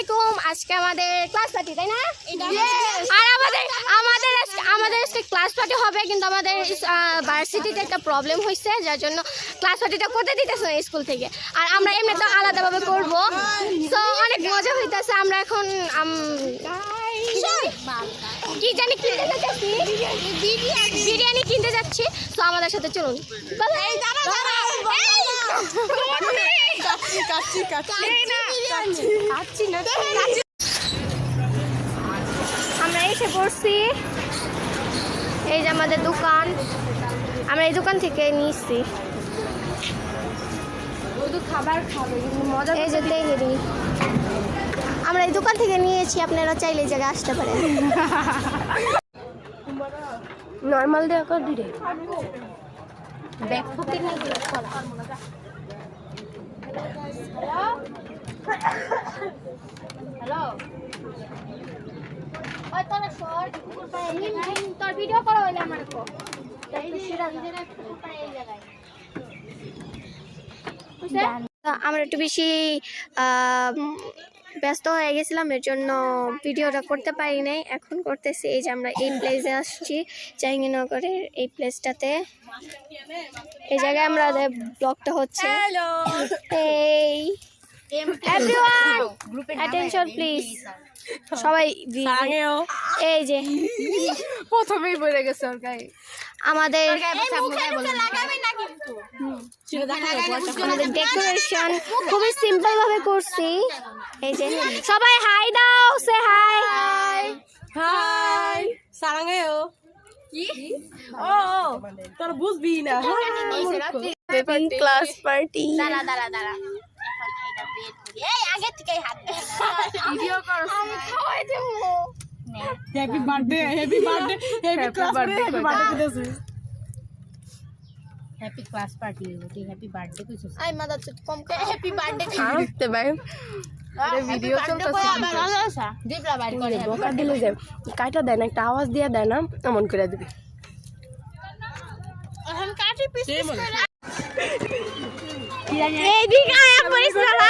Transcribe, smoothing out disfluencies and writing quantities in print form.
আলাইকুম। আজকে আমাদের ক্লাস পার্টি, তাই না? আর আমাদের আজকে ক্লাস পার্টি হবে, কিন্তু আমাদের ভার্সিটিতে একটা প্রবলেম হয়েছে, যার জন্য ক্লাস পার্টিটা করতে দিতেছে না স্কুল থেকে। আর আমরা এমনি তো আলাদাভাবে করবো, তো অনেক মজা হইতেছে। আমরা এখন কি জানি কিনতে যাচ্ছি, বিরিয়ানি কিনতে যাচ্ছি। তো আমাদের সাথে চলুন। আমরা এসে পড়ছি, এই যে আমাদের দোকান। আমরা এই দোকান থেকে নিয়েছি খাবার খাবে, মজা। এই যে তেহেরি আমরা এই দোকান থেকে নিয়েছি, আপনারা চাইলে এই জায়গায় আসতে পারেন। নর্মাল দেওয়া কর দিলে ব্যাগ পকেট নিয়ে হ্যালো, ওই তোরা শর্ট তোর ভিডিও করা হইলে আমার কো আমরা একটু বেশি ব্যস্ত হয়ে গেছিলাম, এর জন্য ভিডিওটা করতে পারি নাই। এখন করতেছি। এই যে আমরা এই প্লেসে আসছি, জাহাঙ্গীরনগরের এই প্লেসটাতে। এই জায়গায় আমাদের ব্লগটা হচ্ছে। এই এভরিওয়ান অ্যাটেনশন প্লিজ, সবাই এই যে প্রথমেই বলে গেছে আমাদের ডেকোরেশন খুবই সিম্পল ভাবে করছি। এই যে সবাই হাই দাও, সে হাই হাই সারাঙ্গেও কি ও তোর বুঝবি না ক্লাস পার্টি। দাঁড়া এই আগে থেকে হাত ভিডিও করো, আমি খাওয়াই দেবো। Happy birthday happy birthday happy class birthday happy birthday কইতাছে হ্যাপি ক্লাস পার্টি হলো হ্যাপি বার্থডে কইছস আই মাদার চুত কম হ্যাপি বার্থডে আসতে ভাই ভিডিও চলতেছে দিবলা বাড়ি করে বকা দিলে যে কাটা দেয় না, একটা আওয়াজ দিয়ে দেয় না, এমন করে দিবি। এখন কাটি পিস পিস করে এইদিকে আয়া পড়িস না।